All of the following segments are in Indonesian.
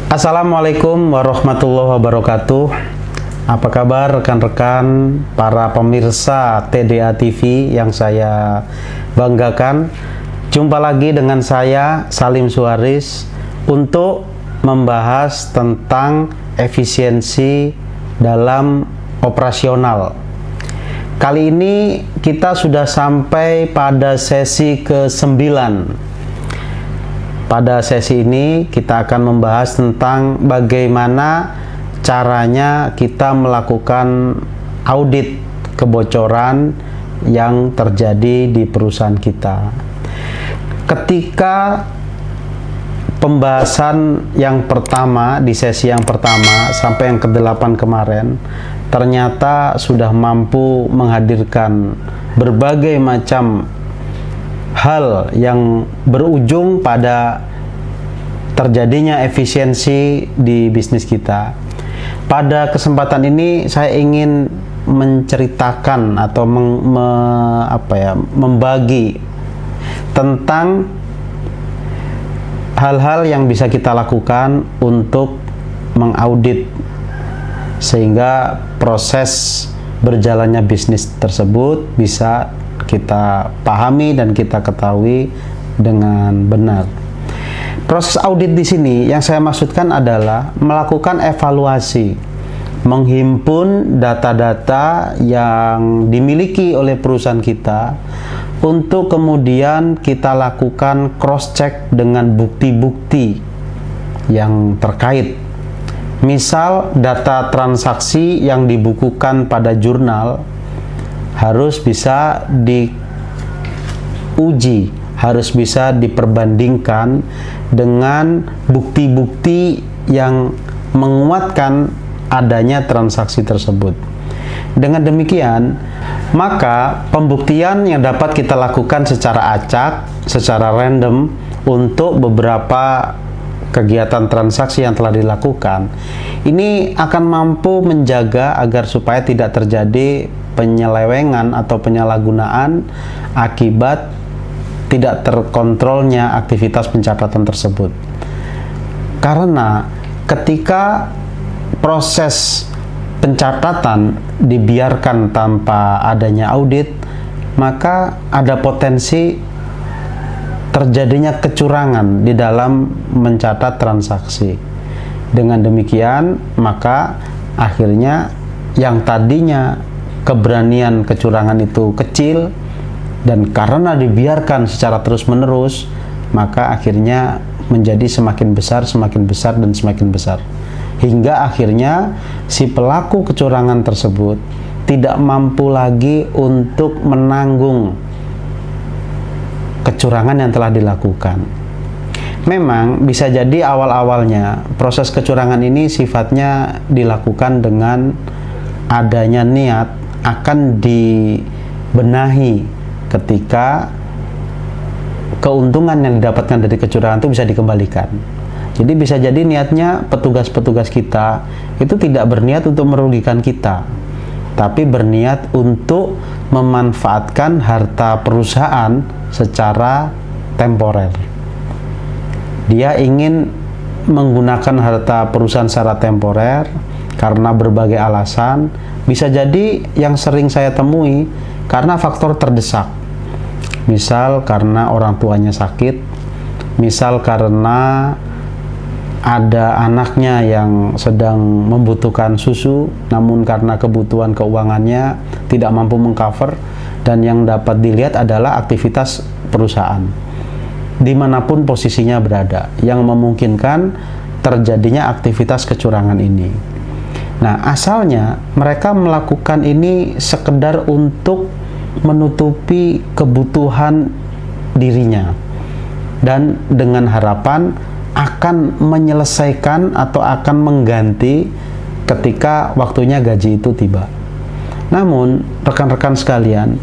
Assalamualaikum warahmatullahi wabarakatuh. Apa kabar rekan-rekan para pemirsa TDA TV yang saya banggakan? Jumpa lagi dengan saya Salim Suharis untuk membahas tentang efisiensi dalam operasional. Kali ini kita sudah sampai pada sesi ke-9. Pada sesi ini kita akan membahas tentang bagaimana caranya kita melakukan audit kebocoran yang terjadi di perusahaan kita. Ketika pembahasan yang pertama, di sesi yang pertama sampai yang ke-8 kemarin, ternyata sudah mampu menghadirkan berbagai macam hal yang berujung pada terjadinya efisiensi di bisnis kita. Pada kesempatan ini saya ingin menceritakan atau membagi tentang hal-hal yang bisa kita lakukan untuk mengaudit sehingga proses berjalannya bisnis tersebut bisa kita pahami dan kita ketahui dengan benar. Proses audit di sini yang saya maksudkan adalah melakukan evaluasi, menghimpun data-data yang dimiliki oleh perusahaan kita untuk kemudian kita lakukan cross check dengan bukti-bukti yang terkait. Misal data transaksi yang dibukukan pada jurnal harus bisa diuji, harus bisa diperbandingkan dengan bukti-bukti yang menguatkan adanya transaksi tersebut. Dengan demikian, maka pembuktian yang dapat kita lakukan secara acak, secara random untuk beberapa kegiatan transaksi yang telah dilakukan, ini akan mampu menjaga agar supaya tidak terjadi penyelewengan atau penyalahgunaan akibat tidak terkontrolnya aktivitas pencatatan tersebut. Karena ketika proses pencatatan dibiarkan tanpa adanya audit, maka ada potensi terjadinya kecurangan di dalam mencatat transaksi. Dengan demikian, maka akhirnya yang tadinya keberanian kecurangan itu kecil, dan karena dibiarkan secara terus-menerus, maka akhirnya menjadi semakin besar, dan semakin besar. Hingga akhirnya si pelaku kecurangan tersebut tidak mampu lagi untuk menanggung kecurangan yang telah dilakukan. Memang bisa jadi awal-awalnya proses kecurangan ini sifatnya dilakukan dengan adanya niat akan dibenahi ketika keuntungan yang didapatkan dari kecurangan itu bisa dikembalikan. Jadi bisa jadi niatnya petugas-petugas kita itu tidak berniat untuk merugikan kita, tapi berniat untuk memanfaatkan harta perusahaan secara temporer. Dia ingin menggunakan harta perusahaan secara temporer karena berbagai alasan. Bisa jadi yang sering saya temui karena faktor terdesak. Misal karena orang tuanya sakit, misal karena ada anaknya yang sedang membutuhkan susu, namun karena kebutuhan keuangannya tidak mampu mengcover, dan yang dapat dilihat adalah aktivitas perusahaan dimanapun posisinya berada yang memungkinkan terjadinya aktivitas kecurangan ini. Nah, asalnya mereka melakukan ini sekedar untuk menutupi kebutuhan dirinya dan dengan harapan akan menyelesaikan atau akan mengganti ketika waktunya gaji itu tiba. Namun, rekan-rekan sekalian,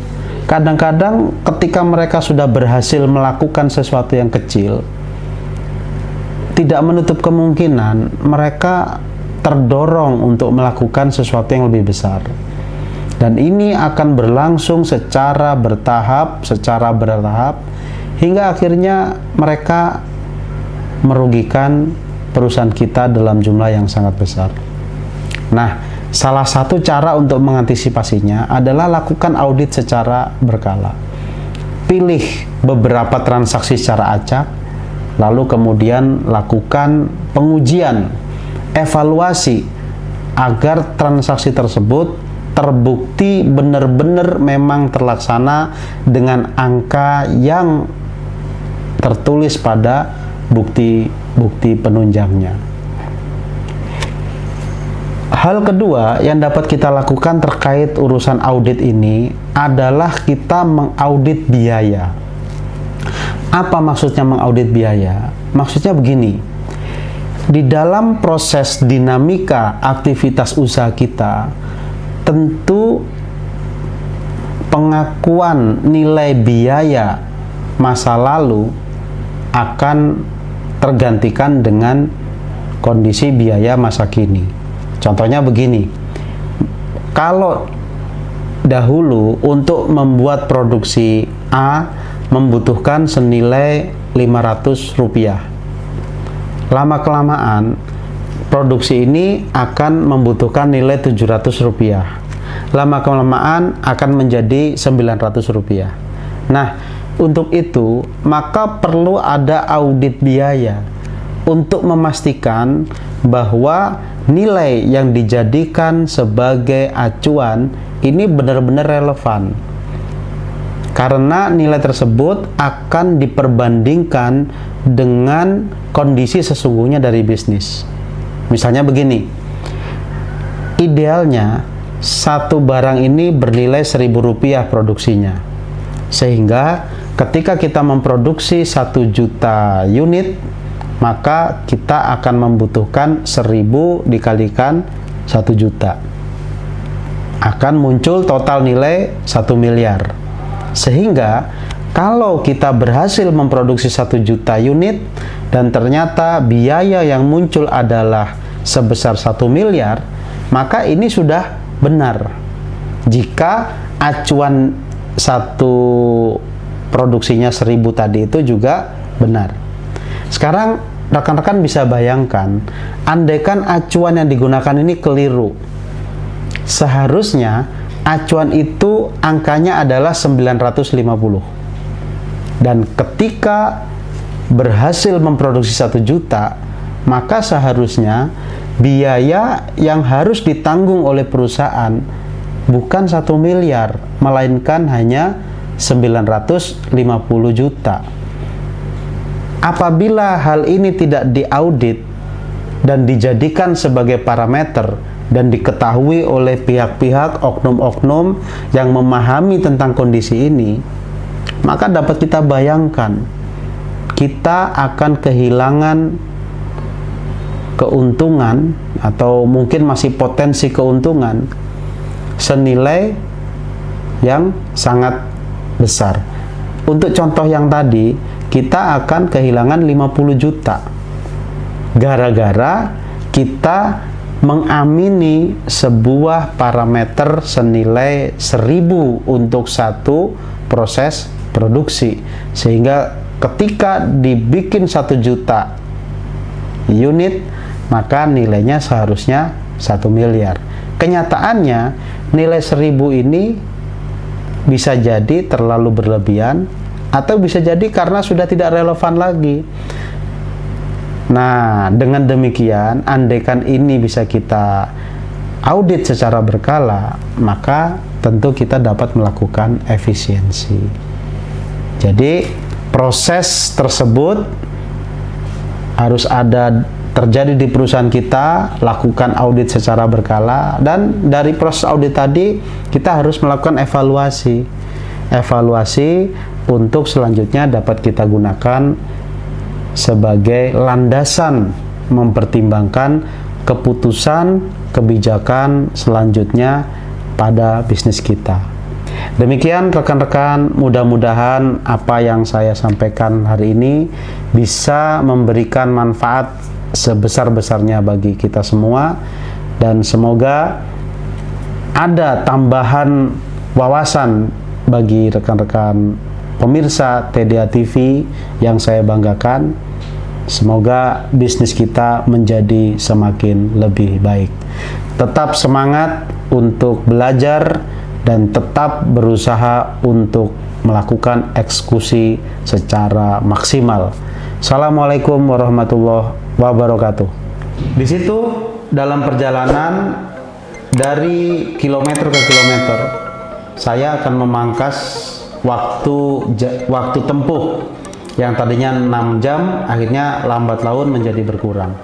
kadang-kadang ketika mereka sudah berhasil melakukan sesuatu yang kecil, tidak menutup kemungkinan mereka terdorong untuk melakukan sesuatu yang lebih besar. Dan ini akan berlangsung secara bertahap, hingga akhirnya mereka merugikan perusahaan kita dalam jumlah yang sangat besar. Nah, salah satu cara untuk mengantisipasinya adalah lakukan audit secara berkala. Pilih beberapa transaksi secara acak, lalu kemudian lakukan pengujian, evaluasi, agar transaksi tersebut terbukti benar-benar memang terlaksana dengan angka yang tertulis pada bukti penunjangnya. Hal kedua yang dapat kita lakukan terkait urusan audit ini adalah kita mengaudit biaya. Apa maksudnya mengaudit biaya? Maksudnya begini, di dalam proses dinamika aktivitas usaha kita, tentu pengakuan nilai biaya masa lalu akan tergantikan dengan kondisi biaya masa kini. Contohnya begini, kalau dahulu untuk membuat produksi A membutuhkan senilai Rp500, lama-kelamaan produksi ini akan membutuhkan nilai Rp700, lama-kelamaan akan menjadi Rp900. Nah, untuk itu maka perlu ada audit biaya untuk memastikan bahwa nilai yang dijadikan sebagai acuan ini benar-benar relevan, karena nilai tersebut akan diperbandingkan dengan kondisi sesungguhnya dari bisnis. Misalnya begini, idealnya satu barang ini bernilai Rp1.000 produksinya, sehingga ketika kita memproduksi 1 juta unit, maka kita akan membutuhkan 1000 dikalikan 1 juta, akan muncul total nilai 1 miliar. Sehingga kalau kita berhasil memproduksi 1 juta unit dan ternyata biaya yang muncul adalah sebesar 1 miliar, maka ini sudah benar jika acuan satu produksinya 1000 tadi itu juga benar. Sekarang rekan-rekan bisa bayangkan, andaikan acuan yang digunakan ini keliru, seharusnya acuan itu angkanya adalah 950, dan ketika berhasil memproduksi 1 juta, maka seharusnya biaya yang harus ditanggung oleh perusahaan bukan 1 miliar, melainkan hanya 950 juta. Apabila hal ini tidak diaudit dan dijadikan sebagai parameter dan diketahui oleh pihak-pihak oknum-oknum yang memahami tentang kondisi ini, maka dapat kita bayangkan kita akan kehilangan keuntungan atau mungkin masih potensi keuntungan senilai yang sangat besar. Untuk contoh yang tadi, kita akan kehilangan 50 juta gara-gara kita mengamini sebuah parameter senilai 1000 untuk satu proses produksi, sehingga ketika dibikin 1 juta unit maka nilainya seharusnya 1 miliar. Kenyataannya nilai 1000 ini bisa jadi terlalu berlebihan, atau bisa jadi karena sudah tidak relevan lagi. Nah, dengan demikian, andaikan ini bisa kita audit secara berkala, maka tentu kita dapat melakukan efisiensi. Jadi, proses tersebut harus ada terjadi di perusahaan kita, lakukan audit secara berkala, dan dari proses audit tadi kita harus melakukan evaluasi untuk selanjutnya dapat kita gunakan sebagai landasan mempertimbangkan keputusan kebijakan selanjutnya pada bisnis kita. Demikian rekan-rekan, mudah-mudahan apa yang saya sampaikan hari ini bisa memberikan manfaat sebesar-besarnya bagi kita semua, dan semoga ada tambahan wawasan bagi rekan-rekan pemirsa TDA TV yang saya banggakan. Semoga bisnis kita menjadi semakin lebih baik. Tetap semangat untuk belajar dan tetap berusaha untuk melakukan eksekusi secara maksimal. Assalamualaikum warahmatullahi wabarakatuh. Di situ dalam perjalanan dari kilometer ke kilometer, saya akan memangkas waktu tempuh yang tadinya 6 jam, akhirnya lambat laun menjadi berkurang.